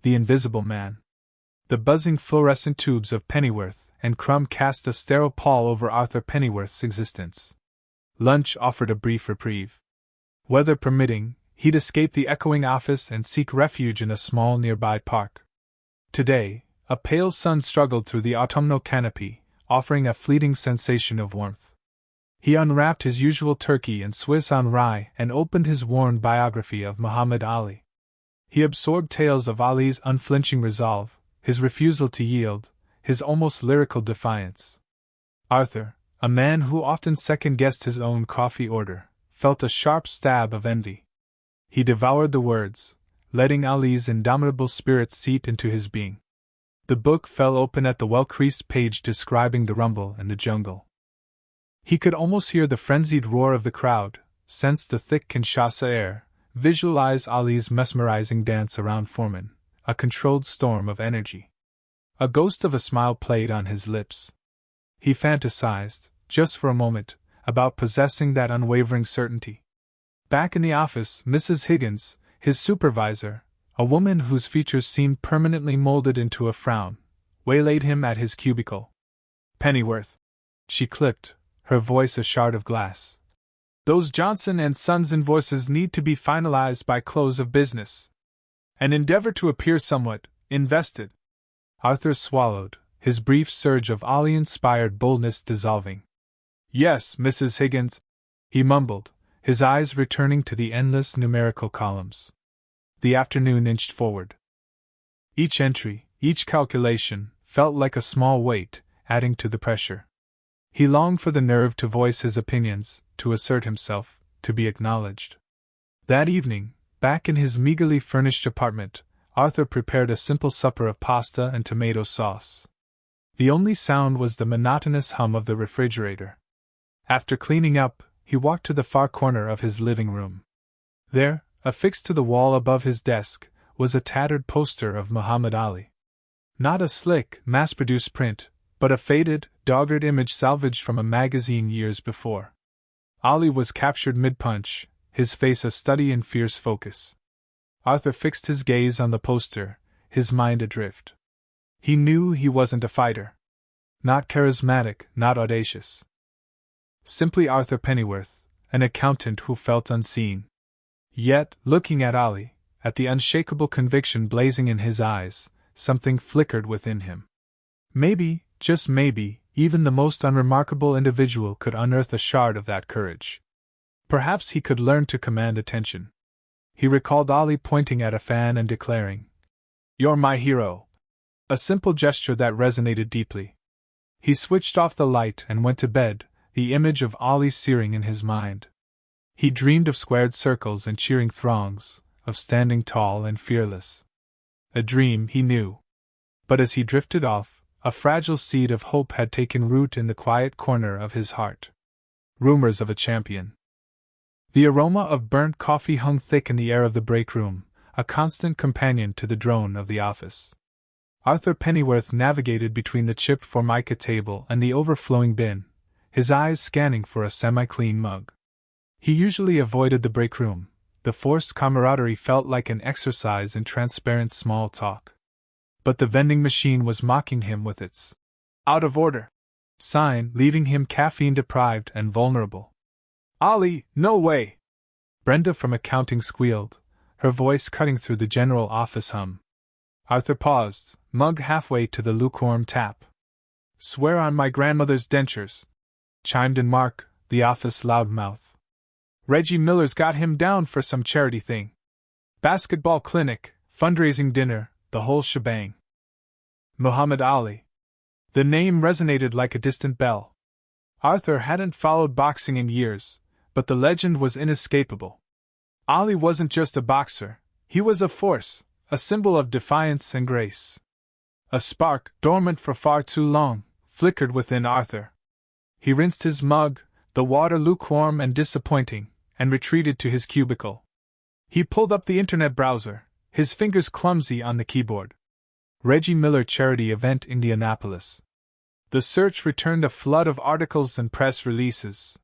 the Invisible Man. The buzzing fluorescent tubes of Pennyworth and Crumb cast a sterile pall over Arthur Pennyworth's existence. Lunch offered a brief reprieve. Weather permitting, he'd escape the echoing office and seek refuge in a small nearby park. Today, a pale sun struggled through the autumnal canopy, offering a fleeting sensation of warmth. He unwrapped his usual turkey and Swiss on rye and opened his worn biography of Muhammad Ali. He absorbed tales of Ali's unflinching resolve, his refusal to yield, his almost lyrical defiance. Arthur, a man who often second-guessed his own coffee order, felt a sharp stab of envy. He devoured the words, letting Ali's indomitable spirit seep into his being. The book fell open at the well-creased page describing the rumble in the jungle. He could almost hear the frenzied roar of the crowd, sense the thick Kinshasa air, visualize Ali's mesmerizing dance around Foreman, a controlled storm of energy. A ghost of a smile played on his lips. He fantasized, just for a moment, about possessing that unwavering certainty. Back in the office, Mrs. Higgins, his supervisor, a woman whose features seemed permanently molded into a frown, waylaid him at his cubicle. "Pennyworth," she clipped, her voice a shard of glass. "Those Johnson and Sons invoices need to be finalized by close of business. And endeavor to appear somewhat invested." Arthur swallowed, his brief surge of Ali-inspired boldness dissolving. "Yes, Mrs. Higgins," he mumbled, his eyes returning to the endless numerical columns. The afternoon inched forward. Each entry, each calculation, felt like a small weight, adding to the pressure. He longed for the nerve to voice his opinions, to assert himself, to be acknowledged. That evening, back in his meagerly furnished apartment, Arthur prepared a simple supper of pasta and tomato sauce. The only sound was the monotonous hum of the refrigerator. After cleaning up, he walked to the far corner of his living room. There, affixed to the wall above his desk, was a tattered poster of Muhammad Ali. Not a slick, mass-produced print, but a faded, dog-eared image salvaged from a magazine years before. Ali was captured mid-punch, his face a study in fierce focus. Arthur fixed his gaze on the poster, his mind adrift. He knew he wasn't a fighter. Not charismatic, not audacious. Simply Arthur Pennyworth, an accountant who felt unseen. Yet, looking at Ali, at the unshakable conviction blazing in his eyes, something flickered within him. Maybe, just maybe, even the most unremarkable individual could unearth a shard of that courage. Perhaps he could learn to command attention. He recalled Ali pointing at a fan and declaring, "You're my hero." A simple gesture that resonated deeply. He switched off the light and went to bed, the image of Ali searing in his mind. He dreamed of squared circles and cheering throngs, of standing tall and fearless. A dream, he knew. But as he drifted off, a fragile seed of hope had taken root in the quiet corner of his heart. Rumors of a champion. The aroma of burnt coffee hung thick in the air of the break room, a constant companion to the drone of the office. Arthur Pennyworth navigated between the chipped formica table and the overflowing bin, his eyes scanning for a semi-clean mug. He usually avoided the break room. The forced camaraderie felt like an exercise in transparent small talk. But the vending machine was mocking him with its "out of order" sign, leaving him caffeine-deprived and vulnerable. "Ali, no way!" Brenda from accounting squealed, her voice cutting through the general office hum. Arthur paused, mug halfway to the lukewarm tap. "Swear on my grandmother's dentures," chimed in Mark, the office loudmouth. "Reggie Miller's got him down for some charity thing. Basketball clinic, fundraising dinner, the whole shebang." Muhammad Ali. The name resonated like a distant bell. Arthur hadn't followed boxing in years, but the legend was inescapable. Ali wasn't just a boxer, he was a force, a symbol of defiance and grace. A spark, dormant for far too long, flickered within Arthur. He rinsed his mug, the water lukewarm and disappointing, and retreated to his cubicle. He pulled up the internet browser, his fingers clumsy on the keyboard. Reggie Miller Charity Event, Indianapolis. The search returned a flood of articles and press releases.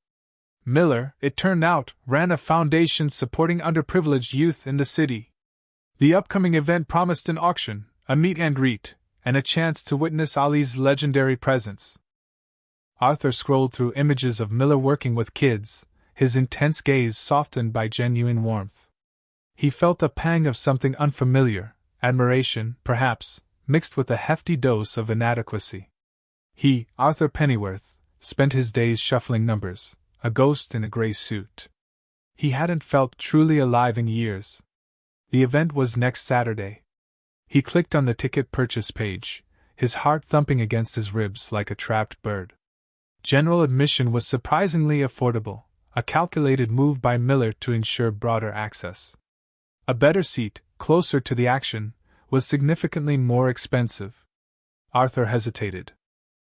Miller, it turned out, ran a foundation supporting underprivileged youth in the city. The upcoming event promised an auction, a meet and greet, and a chance to witness Ali's legendary presence. Arthur scrolled through images of Miller working with kids, his intense gaze softened by genuine warmth. He felt a pang of something unfamiliar, admiration, perhaps, mixed with a hefty dose of inadequacy. He, Arthur Pennyworth, spent his days shuffling numbers, a ghost in a gray suit. He hadn't felt truly alive in years. The event was next Saturday. He clicked on the ticket purchase page, his heart thumping against his ribs like a trapped bird. General admission was surprisingly affordable, a calculated move by Miller to ensure broader access. A better seat, closer to the action, was significantly more expensive. Arthur hesitated.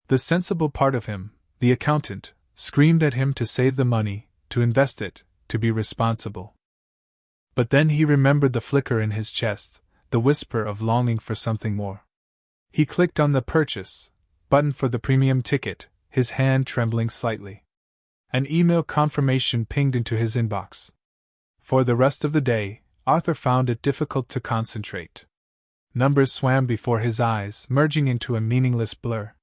The sensible part of him, the accountant, screamed at him to save the money, to invest it, to be responsible. But then he remembered the flicker in his chest, the whisper of longing for something more. He clicked on the purchase button for the premium ticket, his hand trembling slightly. An email confirmation pinged into his inbox. For the rest of the day, Arthur found it difficult to concentrate. Numbers swam before his eyes, merging into a meaningless blur.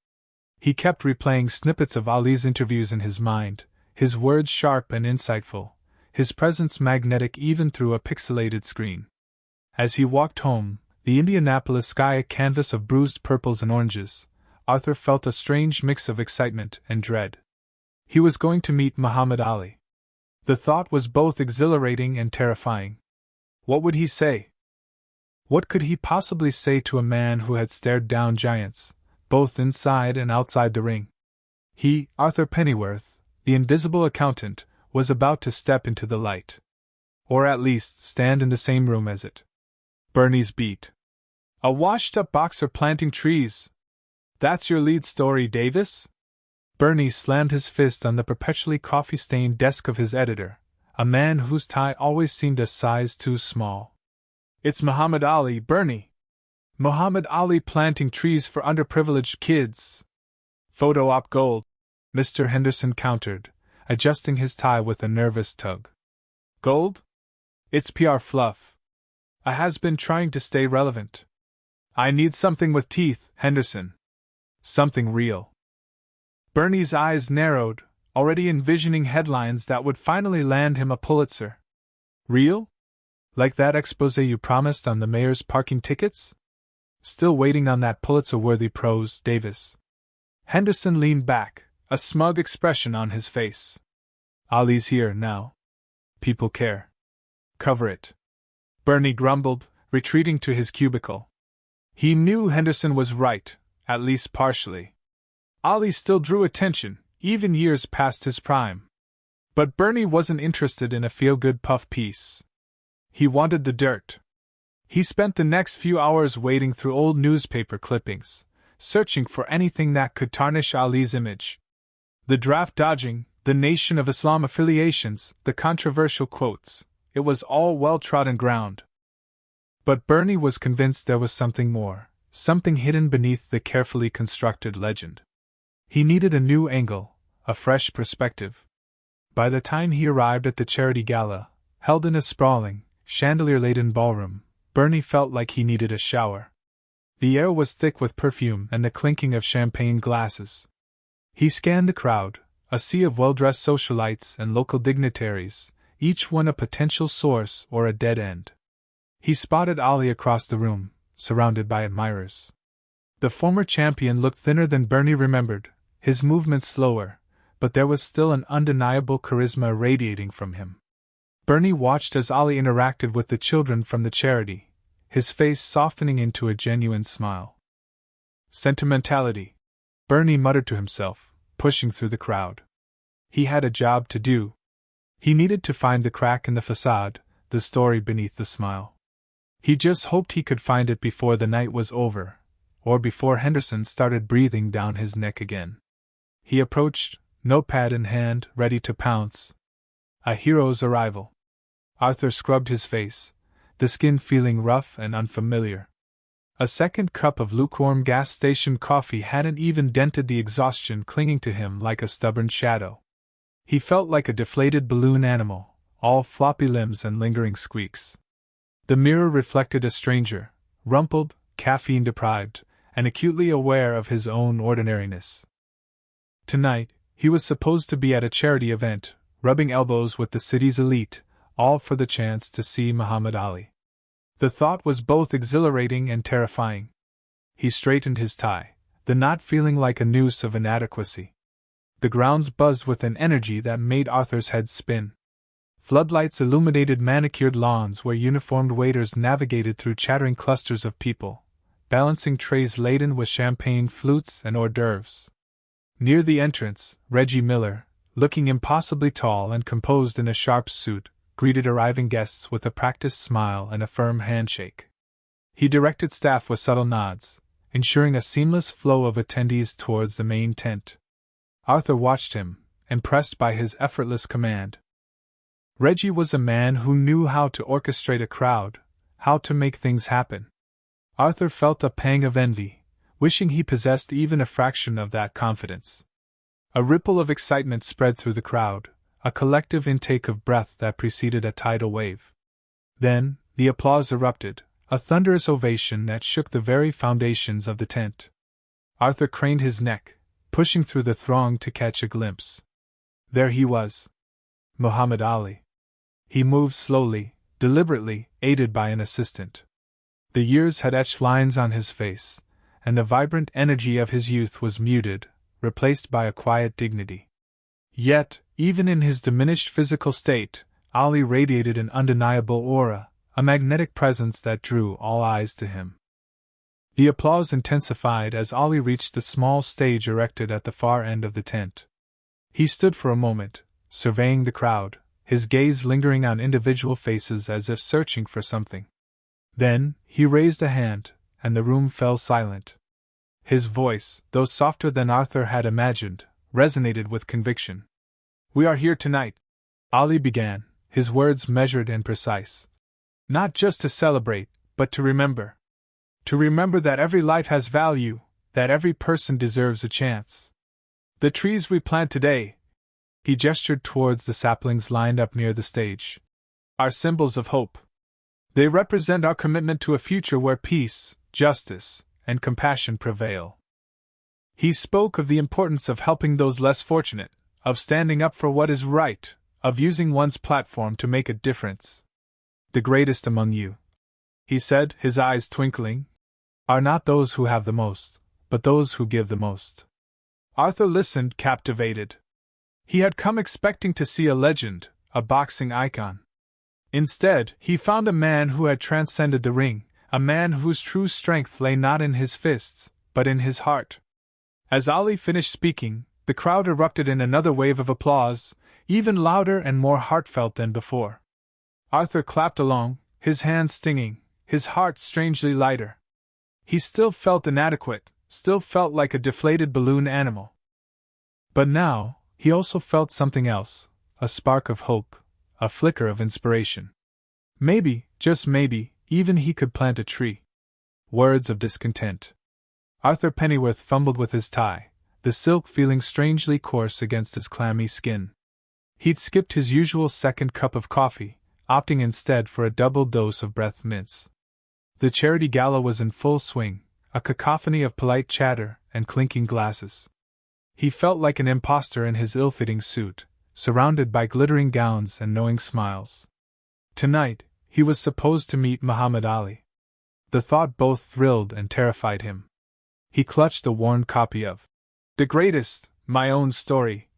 He kept replaying snippets of Ali's interviews in his mind, his words sharp and insightful, his presence magnetic even through a pixelated screen. As he walked home, the Indianapolis sky a canvas of bruised purples and oranges, Arthur felt a strange mix of excitement and dread. He was going to meet Muhammad Ali. The thought was both exhilarating and terrifying. What would he say? What could he possibly say to a man who had stared down giants, both inside and outside the ring? He, Arthur Pennyworth, the invisible accountant, was about to step into the light. Or at least stand in the same room as it. Bernie's beat. A washed-up boxer planting trees. That's your lead story, Davis? Bernie slammed his fist on the perpetually coffee-stained desk of his editor, a man whose tie always seemed a size too small. It's Muhammad Ali, Bernie. Muhammad Ali planting trees for underprivileged kids. Photo op gold, Mr. Henderson countered, adjusting his tie with a nervous tug. Gold? It's PR fluff. I has been trying to stay relevant. I need something with teeth, Henderson. Something real. Bernie's eyes narrowed, already envisioning headlines that would finally land him a Pulitzer. Real? Like that expose you promised on the mayor's parking tickets? Still waiting on that Pulitzer-worthy prose, Davis. Henderson leaned back, a smug expression on his face. Ali's here now. People care. Cover it. Bernie grumbled, retreating to his cubicle. He knew Henderson was right, at least partially. Ali still drew attention, even years past his prime. But Bernie wasn't interested in a feel-good puff piece. He wanted the dirt. He spent the next few hours wading through old newspaper clippings, searching for anything that could tarnish Ali's image. The draft dodging, the Nation of Islam affiliations, the controversial quotes, it was all well-trodden ground. But Bernie was convinced there was something more, something hidden beneath the carefully constructed legend. He needed a new angle, a fresh perspective. By the time he arrived at the charity gala, held in a sprawling, chandelier-laden ballroom, Bernie felt like he needed a shower. The air was thick with perfume and the clinking of champagne glasses. He scanned the crowd, a sea of well-dressed socialites and local dignitaries, each one a potential source or a dead end. He spotted Ali across the room, surrounded by admirers. The former champion looked thinner than Bernie remembered, his movements slower, but there was still an undeniable charisma radiating from him. Bernie watched as Ali interacted with the children from the charity, his face softening into a genuine smile. Sentimentality, Bernie muttered to himself, pushing through the crowd. He had a job to do. He needed to find the crack in the facade, the story beneath the smile. He just hoped he could find it before the night was over, or before Henderson started breathing down his neck again. He approached, notepad in hand, ready to pounce. A hero's arrival. Arthur scrubbed his face, the skin feeling rough and unfamiliar. A second cup of lukewarm gas station coffee hadn't even dented the exhaustion clinging to him like a stubborn shadow. He felt like a deflated balloon animal, all floppy limbs and lingering squeaks. The mirror reflected a stranger, rumpled, caffeine-deprived, and acutely aware of his own ordinariness. Tonight, he was supposed to be at a charity event, rubbing elbows with the city's elite, all for the chance to see Muhammad Ali. The thought was both exhilarating and terrifying. He straightened his tie, the knot feeling like a noose of inadequacy. The grounds buzzed with an energy that made Arthur's head spin. Floodlights illuminated manicured lawns where uniformed waiters navigated through chattering clusters of people, balancing trays laden with champagne flutes and hors d'oeuvres. Near the entrance, Reggie Miller, looking impossibly tall and composed in a sharp suit, greeted arriving guests with a practiced smile and a firm handshake. He directed staff with subtle nods, ensuring a seamless flow of attendees towards the main tent. Arthur watched him, impressed by his effortless command. Reggie was a man who knew how to orchestrate a crowd, how to make things happen. Arthur felt a pang of envy, wishing he possessed even a fraction of that confidence. A ripple of excitement spread through the crowd, a collective intake of breath that preceded a tidal wave. Then, the applause erupted, a thunderous ovation that shook the very foundations of the tent. Arthur craned his neck, pushing through the throng to catch a glimpse. There he was. Muhammad Ali. He moved slowly, deliberately, aided by an assistant. The years had etched lines on his face, and the vibrant energy of his youth was muted, replaced by a quiet dignity. Yet, even in his diminished physical state, Ali radiated an undeniable aura, a magnetic presence that drew all eyes to him. The applause intensified as Ali reached the small stage erected at the far end of the tent. He stood for a moment, surveying the crowd, his gaze lingering on individual faces as if searching for something. Then, he raised a hand, and the room fell silent. His voice, though softer than Arthur had imagined, resonated with conviction. "We are here tonight," Ali began, his words measured and precise. "Not just to celebrate, but to remember. To remember that every life has value, that every person deserves a chance. The trees we plant today," he gestured towards the saplings lined up near the stage, "are symbols of hope. They represent our commitment to a future where peace, justice, and compassion prevail." He spoke of the importance of helping those less fortunate, of standing up for what is right, of using one's platform to make a difference. "The greatest among you," he said, his eyes twinkling, "are not those who have the most, but those who give the most." Arthur listened, captivated. He had come expecting to see a legend, a boxing icon. Instead, he found a man who had transcended the ring, a man whose true strength lay not in his fists, but in his heart. As Ali finished speaking, the crowd erupted in another wave of applause, even louder and more heartfelt than before. Arthur clapped along, his hands stinging, his heart strangely lighter. He still felt inadequate, still felt like a deflated balloon animal. But now, he also felt something else, a spark of hope, a flicker of inspiration. Maybe, just maybe, even he could plant a tree. Words of discontent. Arthur Pennyworth fumbled with his tie, the silk feeling strangely coarse against his clammy skin. He'd skipped his usual second cup of coffee, opting instead for a double dose of breath mints. The charity gala was in full swing, a cacophony of polite chatter and clinking glasses. He felt like an impostor in his ill-fitting suit, surrounded by glittering gowns and knowing smiles. Tonight, he was supposed to meet Muhammad Ali. The thought both thrilled and terrified him. He clutched a worn copy of The Greatest, My Own Story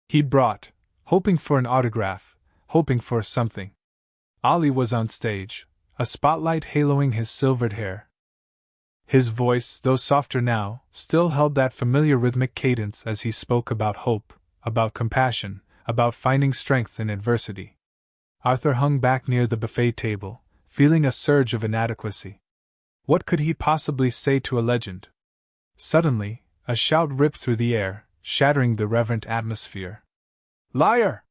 he'd brought, hoping for an autograph, hoping for something. Ali was on stage, a spotlight haloing his silvered hair. His voice, though softer now, still held that familiar rhythmic cadence as he spoke about hope, about compassion, about finding strength in adversity. Arthur hung back near the buffet table, feeling a surge of inadequacy. What could he possibly say to a legend? Suddenly, a shout ripped through the air, shattering the reverent atmosphere. "Liar!"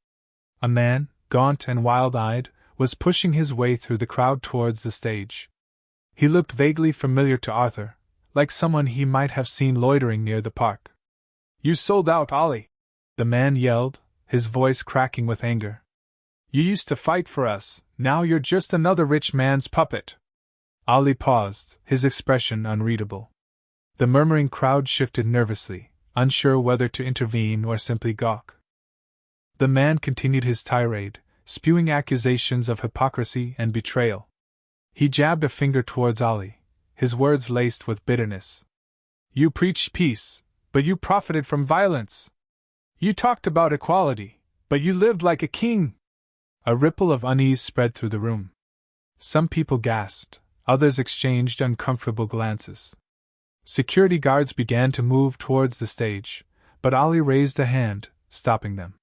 A man, gaunt and wild-eyed, was pushing his way through the crowd towards the stage. He looked vaguely familiar to Arthur, like someone he might have seen loitering near the park. "You sold out, Ali!" the man yelled, his voice cracking with anger. You used to fight for us, now you're just another rich man's puppet. Ali paused, his expression unreadable. The murmuring crowd shifted nervously, unsure whether to intervene or simply gawk. The man continued his tirade, spewing accusations of hypocrisy and betrayal. He jabbed a finger towards Ali, his words laced with bitterness. You preached peace, but you profited from violence. You talked about equality, but you lived like a king. A ripple of unease spread through the room. Some people gasped, others exchanged uncomfortable glances. Security guards began to move towards the stage, but Ali raised a hand, stopping them.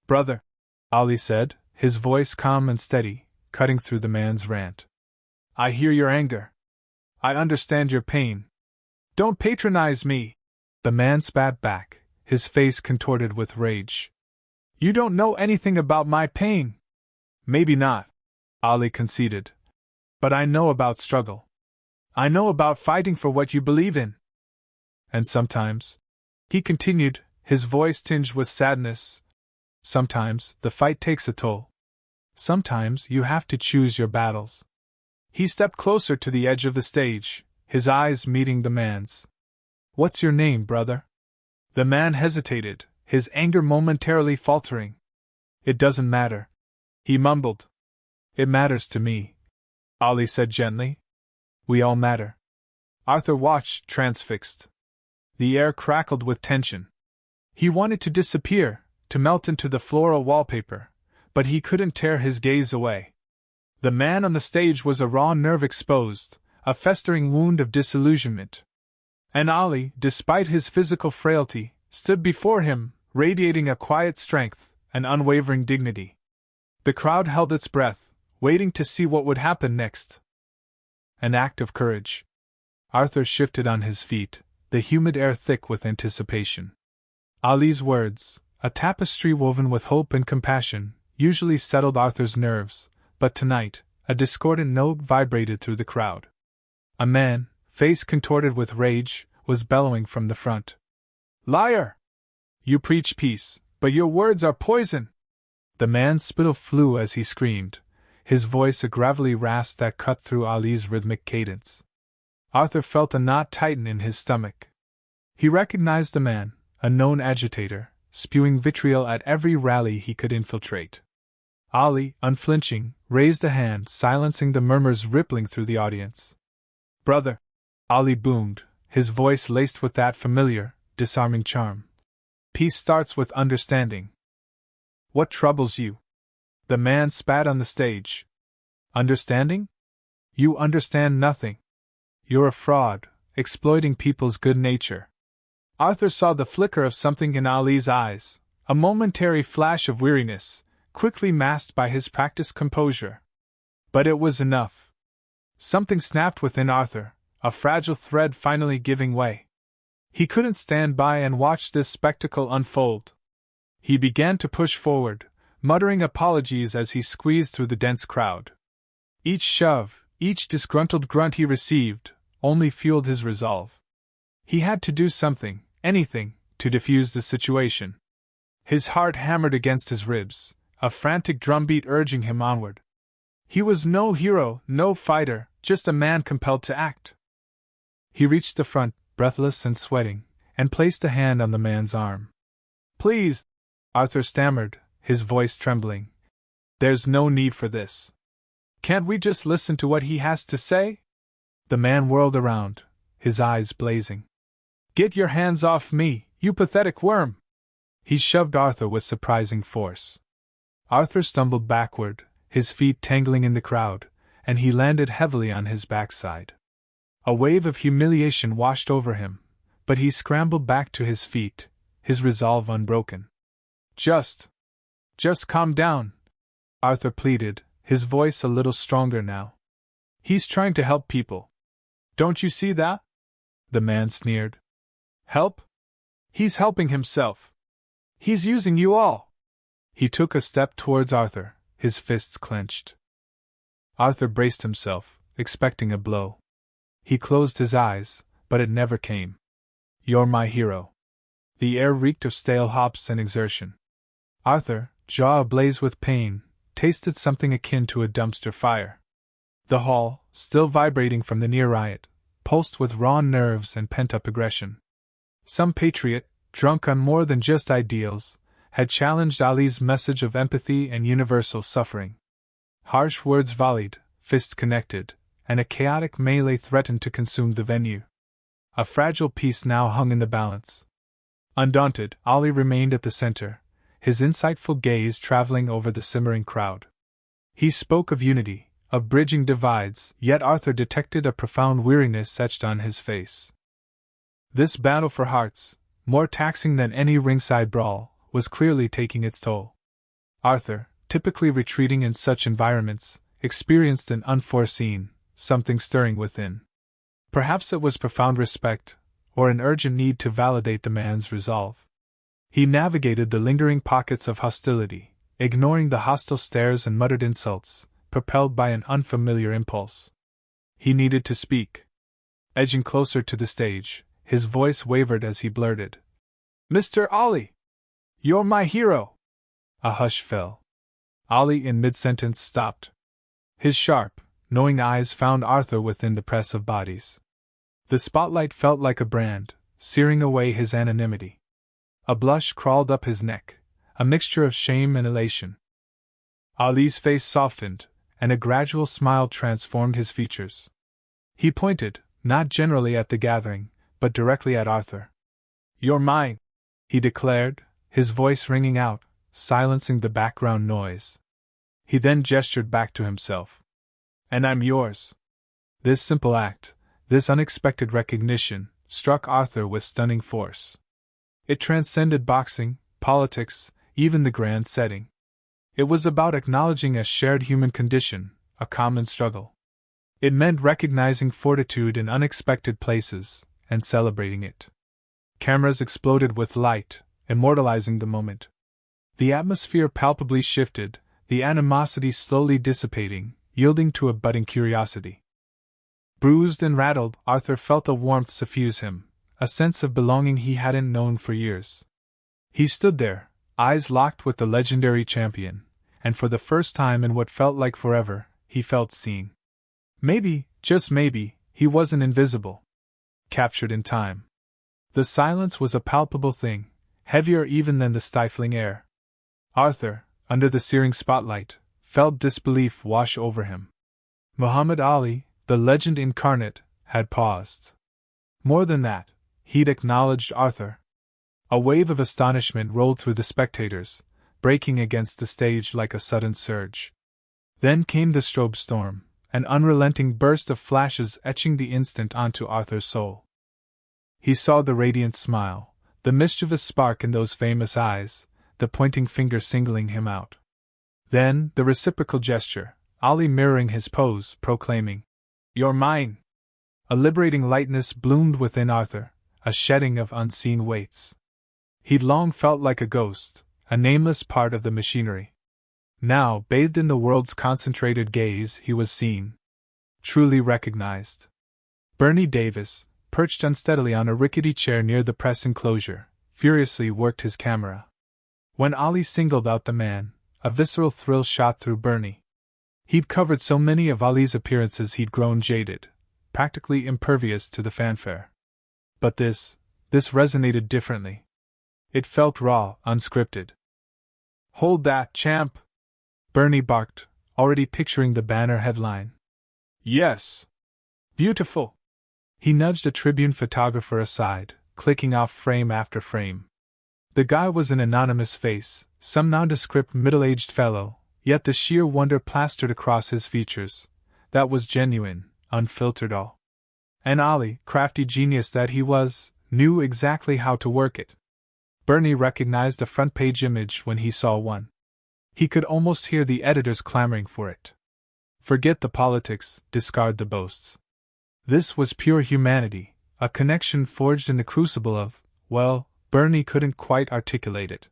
Brother, Ali said, his voice calm and steady, cutting through the man's rant. I hear your anger. I understand your pain. Don't patronize me. The man spat back, his face contorted with rage. You don't know anything about my pain. Maybe not, Ali conceded. But I know about struggle. I know about fighting for what you believe in. And sometimes, he continued, his voice tinged with sadness, sometimes the fight takes a toll. Sometimes you have to choose your battles. He stepped closer to the edge of the stage, his eyes meeting the man's. What's your name, brother? The man hesitated, his anger momentarily faltering. It doesn't matter, he mumbled. It matters to me, Ali said gently. We all matter. Arthur watched, transfixed. The air crackled with tension. He wanted to disappear, to melt into the floral wallpaper, but he couldn't tear his gaze away. The man on the stage was a raw nerve exposed, a festering wound of disillusionment. And Ali, despite his physical frailty, stood before him, radiating a quiet strength, an unwavering dignity. The crowd held its breath, waiting to see what would happen next. An act of courage. Arthur shifted on his feet, the humid air thick with anticipation. Ali's words, a tapestry woven with hope and compassion, usually settled Arthur's nerves, but tonight, a discordant note vibrated through the crowd. A man, face contorted with rage, was bellowing from the front. Liar! You preach peace, but your words are poison! The man's spittle flew as he screamed, his voice a gravelly rasp that cut through Ali's rhythmic cadence. Arthur felt a knot tighten in his stomach. He recognized the man, a known agitator, spewing vitriol at every rally he could infiltrate. Ali, unflinching, raised a hand, silencing the murmurs rippling through the audience. Brother, Ali boomed, his voice laced with that familiar, disarming charm. Peace starts with understanding. What troubles you? The man spat on the stage. Understanding? You understand nothing. You're a fraud, exploiting people's good nature. Arthur saw the flicker of something in Ali's eyes, a momentary flash of weariness, quickly masked by his practiced composure. But it was enough. Something snapped within Arthur, a fragile thread finally giving way. He couldn't stand by and watch this spectacle unfold. He began to push forward, muttering apologies as he squeezed through the dense crowd. Each shove, each disgruntled grunt he received, only fueled his resolve. He had to do something, anything, to defuse the situation. His heart hammered against his ribs, a frantic drumbeat urging him onward. He was no hero, no fighter, just a man compelled to act. He reached the front, breathless and sweating, and placed a hand on the man's arm. Please, Arthur stammered, his voice trembling. There's no need for this. Can't we just listen to what he has to say? The man whirled around, his eyes blazing. Get your hands off me, you pathetic worm! He shoved Arthur with surprising force. Arthur stumbled backward, his feet tangling in the crowd, and he landed heavily on his backside. A wave of humiliation washed over him, but he scrambled back to his feet, his resolve unbroken. Just calm down, Arthur pleaded, his voice a little stronger now. He's trying to help people. Don't you see that? The man sneered. Help? He's helping himself. He's using you all. He took a step towards Arthur, his fists clenched. Arthur braced himself, expecting a blow. He closed his eyes, but it never came. You're my hero. The air reeked of stale hops and exertion. Arthur, jaw ablaze with pain, tasted something akin to a dumpster fire. The hall, still vibrating from the near riot, pulsed with raw nerves and pent-up aggression. Some patriot, drunk on more than just ideals, had challenged Ali's message of empathy and universal suffering. Harsh words volleyed, fists connected, and a chaotic melee threatened to consume the venue. A fragile peace now hung in the balance. Undaunted, Ali remained at the center, his insightful gaze traveling over the simmering crowd. He spoke of unity, of bridging divides, yet Arthur detected a profound weariness etched on his face. This battle for hearts, more taxing than any ringside brawl, was clearly taking its toll. Arthur, typically retreating in such environments, experienced an unforeseen, something stirring within. Perhaps it was profound respect, or an urgent need to validate the man's resolve. He navigated the lingering pockets of hostility, ignoring the hostile stares and muttered insults, propelled by an unfamiliar impulse. He needed to speak. Edging closer to the stage, his voice wavered as he blurted, "Mr. Ali! You're my hero!" A hush fell. Ali in mid-sentence stopped. His sharp, knowing eyes found Arthur within the press of bodies. The spotlight felt like a brand, searing away his anonymity. A blush crawled up his neck, a mixture of shame and elation. Ali's face softened, and a gradual smile transformed his features. He pointed, not generally at the gathering, but directly at Arthur. "You're mine," he declared, his voice ringing out, silencing the background noise. He then gestured back to himself. "And I'm yours." This simple act, this unexpected recognition, struck Arthur with stunning force. It transcended boxing, politics, even the grand setting. It was about acknowledging a shared human condition, a common struggle. It meant recognizing fortitude in unexpected places, and celebrating it. Cameras exploded with light, immortalizing the moment. The atmosphere palpably shifted, the animosity slowly dissipating, yielding to a budding curiosity. Bruised and rattled, Arthur felt a warmth suffuse him, a sense of belonging he hadn't known for years. He stood there, eyes locked with the legendary champion, and for the first time in what felt like forever, he felt seen. Maybe, just maybe, he wasn't invisible. Captured in time. The silence was a palpable thing, heavier even than the stifling air. Arthur, under the searing spotlight, felt disbelief wash over him. Muhammad Ali, the legend incarnate, had paused. More than that, he'd acknowledged Arthur. A wave of astonishment rolled through the spectators, breaking against the stage like a sudden surge. Then came the strobe storm, an unrelenting burst of flashes etching the instant onto Arthur's soul. He saw the radiant smile, the mischievous spark in those famous eyes, the pointing finger singling him out. Then, the reciprocal gesture, Ali mirroring his pose, proclaiming, "You're mine!" A liberating lightness bloomed within Arthur, a shedding of unseen weights. He'd long felt like a ghost, a nameless part of the machinery. Now, bathed in the world's concentrated gaze, he was seen. Truly recognized. Bernie Davis, perched unsteadily on a rickety chair near the press enclosure, furiously worked his camera. When Ali singled out the man, a visceral thrill shot through Bernie. He'd covered so many of Ali's appearances he'd grown jaded, practically impervious to the fanfare. But this resonated differently. It felt raw, unscripted. "Hold that, champ!" Bernie barked, already picturing the banner headline. "Yes! Beautiful!" He nudged a Tribune photographer aside, clicking off frame after frame. The guy was an anonymous face, some nondescript middle-aged fellow, yet the sheer wonder plastered across his features. That was genuine, unfiltered all. And Ali, crafty genius that he was, knew exactly how to work it. Bernie recognized a front-page image when he saw one. He could almost hear the editors clamoring for it. Forget the politics, discard the boasts. This was pure humanity, a connection forged in the crucible of, well, Bernie couldn't quite articulate it.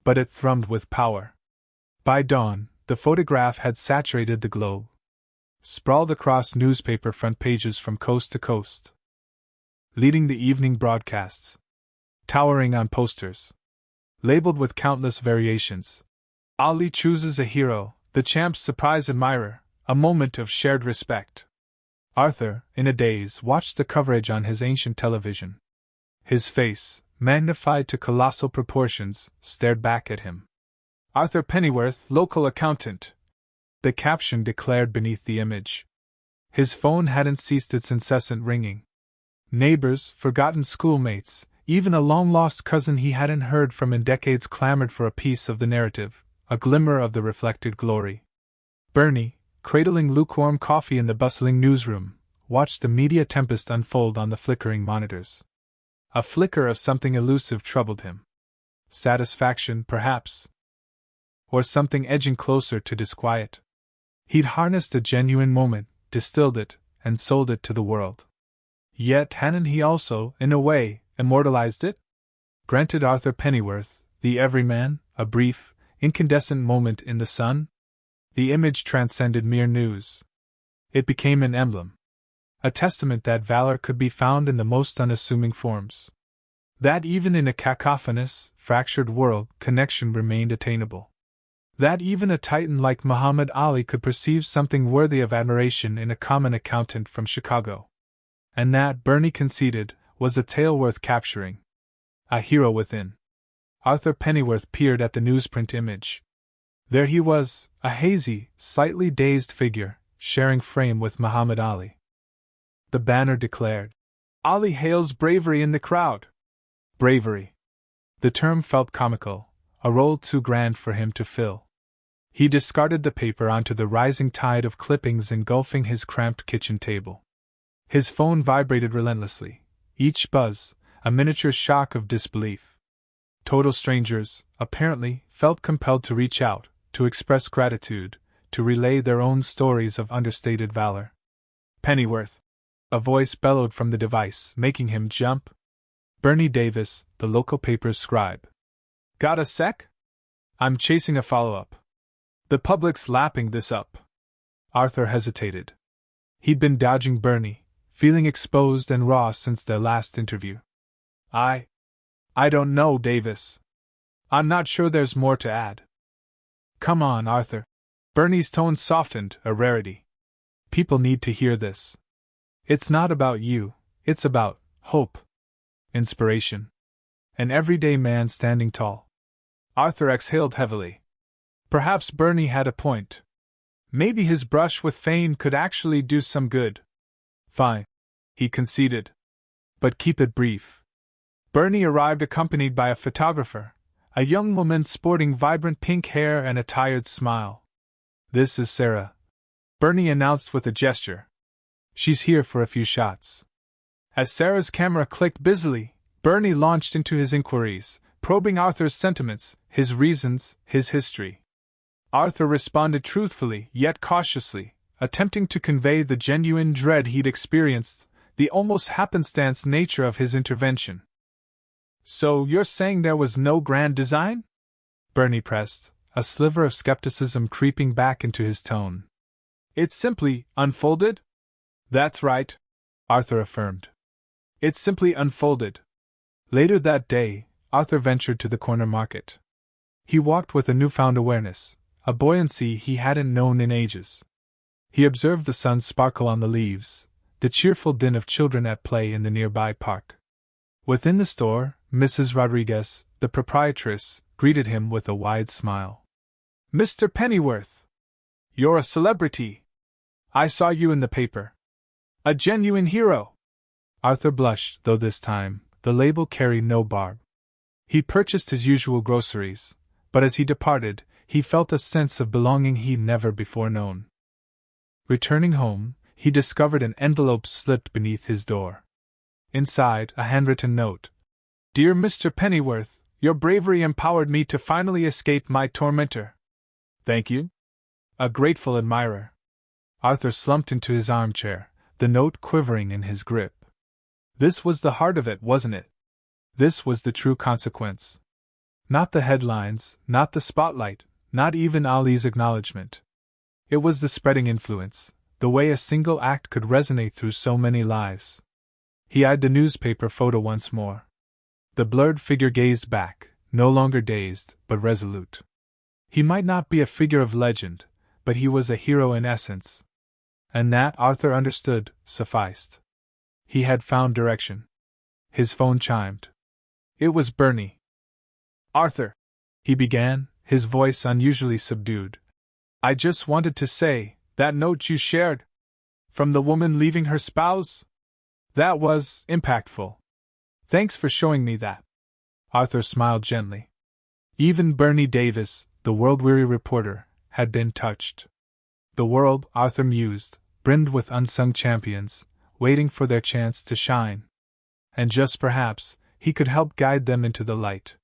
But it thrummed with power. By dawn, the photograph had saturated the globe. Sprawled across newspaper front pages from coast to coast. Leading the evening broadcasts. Towering on posters. Labeled with countless variations. Ali chooses a hero, the champ's surprised admirer, a moment of shared respect. Arthur, in a daze, watched the coverage on his ancient television. His face, magnified to colossal proportions, stared back at him. Arthur Pennyworth, local accountant, the caption declared beneath the image. His phone hadn't ceased its incessant ringing. Neighbors, forgotten schoolmates, even a long-lost cousin he hadn't heard from in decades clamored for a piece of the narrative, a glimmer of the reflected glory. Bernie, cradling lukewarm coffee in the bustling newsroom, watched the media tempest unfold on the flickering monitors. A flicker of something elusive troubled him. Satisfaction, perhaps. Or something edging closer to disquiet. He'd harnessed a genuine moment, distilled it, and sold it to the world. Yet hadn't he also, in a way, immortalized it? Granted Arthur Pennyworth, the everyman, a brief, incandescent moment in the sun? The image transcended mere news. It became an emblem. A testament that valor could be found in the most unassuming forms. That even in a cacophonous, fractured world, connection remained attainable. That even a titan like Muhammad Ali could perceive something worthy of admiration in a common accountant from Chicago. And that, Bernie conceded, was a tale worth capturing. A hero within. Arthur Pennyworth peered at the newsprint image. There he was, a hazy, slightly dazed figure, sharing frame with Muhammad Ali. The banner declared, "Ali hails bravery in the crowd." Bravery. The term felt comical, a role too grand for him to fill. He discarded the paper onto the rising tide of clippings engulfing his cramped kitchen table. His phone vibrated relentlessly, each buzz, a miniature shock of disbelief. Total strangers, apparently, felt compelled to reach out, to express gratitude, to relay their own stories of understated valor. "Pennyworth!" a voice bellowed from the device, making him jump. Bernie Davis, the local paper's scribe. "Got a sec? I'm chasing a follow-up. The public's lapping this up." Arthur hesitated. He'd been dodging Bernie, feeling exposed and raw since their last interview. I don't know, Davis. I'm not sure there's more to add." "Come on, Arthur." Bernie's tone softened, a rarity. "People need to hear this. It's not about you, it's about hope. Inspiration. An everyday man standing tall." Arthur exhaled heavily. Perhaps Bernie had a point. Maybe his brush with fame could actually do some good. "Fine," he conceded. "But keep it brief." Bernie arrived accompanied by a photographer, a young woman sporting vibrant pink hair and a tired smile. "This is Sarah," Bernie announced with a gesture. "She's here for a few shots." As Sarah's camera clicked busily, Bernie launched into his inquiries, probing Arthur's sentiments, his reasons, his history. Arthur responded truthfully, yet cautiously, attempting to convey the genuine dread he'd experienced, the almost happenstance nature of his intervention. "So you're saying there was no grand design?" Bernie pressed, a sliver of skepticism creeping back into his tone. "It's simply unfolded?" "That's right," Arthur affirmed. "It's simply unfolded." Later that day, Arthur ventured to the corner market. He walked with a newfound awareness, a buoyancy he hadn't known in ages. He observed the sun sparkle on the leaves, the cheerful din of children at play in the nearby park. Within the store, Mrs. Rodriguez, the proprietress, greeted him with a wide smile. "Mr. Pennyworth! You're a celebrity! I saw you in the paper. A genuine hero!" Arthur blushed, though this time, the label carried no barb. He purchased his usual groceries, but as he departed, he felt a sense of belonging he'd never before known. Returning home, he discovered an envelope slipped beneath his door. Inside, a handwritten note. "Dear Mr. Pennyworth, your bravery empowered me to finally escape my tormentor. Thank you. A grateful admirer." Arthur slumped into his armchair, the note quivering in his grip. This was the heart of it, wasn't it? This was the true consequence. Not the headlines, not the spotlight, not even Ali's acknowledgement. It was the spreading influence, the way a single act could resonate through so many lives. He eyed the newspaper photo once more. The blurred figure gazed back, no longer dazed, but resolute. He might not be a figure of legend, but he was a hero in essence. And that, Arthur understood, sufficed. He had found direction. His phone chimed. It was Bernie. Arthur, he began, his voice unusually subdued. I just wanted to say, that note you shared? From the woman leaving her spouse? That was impactful. Thanks for showing me that. Arthur smiled gently. Even Bernie Davis, the world-weary reporter, had been touched. The world, Arthur mused, brimmed with unsung champions, waiting for their chance to shine. And just perhaps, he could help guide them into the light.